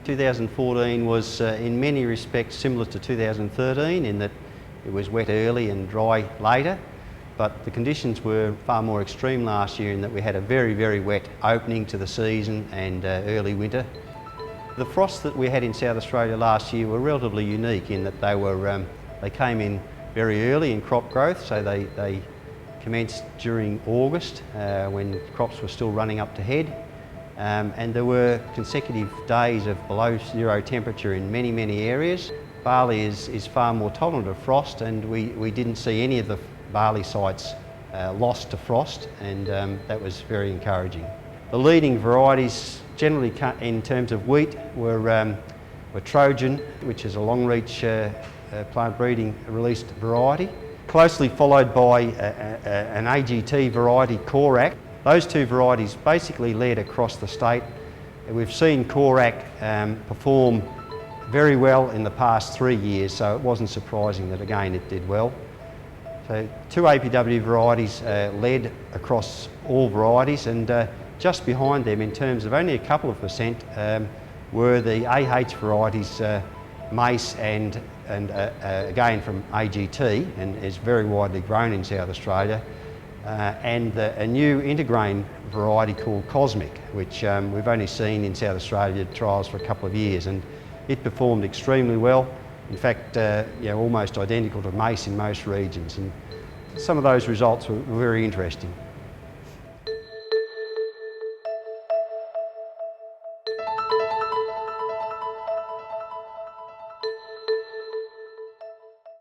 2014 was in many respects similar to 2013 in that it was wet early and dry later, but the conditions were far more extreme last year in that we had a very, very wet opening to the season and early winter. The frosts that we had in South Australia last year were relatively unique in that they came in very early in crop growth, so they commenced during August when crops were still running up to head. And there were consecutive days of below zero temperature in many, many areas. Barley is far more tolerant of frost, and we didn't see any of the barley sites lost to frost, and that was very encouraging. The leading varieties generally in terms of wheat were Trojan, which is a long reach plant breeding released variety, closely followed by an AGT variety, Korak. Those two varieties basically led across the state. We've seen Korak perform very well in the past 3 years, so it wasn't surprising that again it did well. So two APW varieties led across all varieties, and just behind them in terms of only a couple of percent were the AH varieties, Mace and again from AGT, and is very widely grown in South Australia. And a new intergrain variety called Cosmic, which we've only seen in South Australia trials for a couple of years, and it performed extremely well. In fact, almost identical to Mace in most regions, and some of those results were very interesting.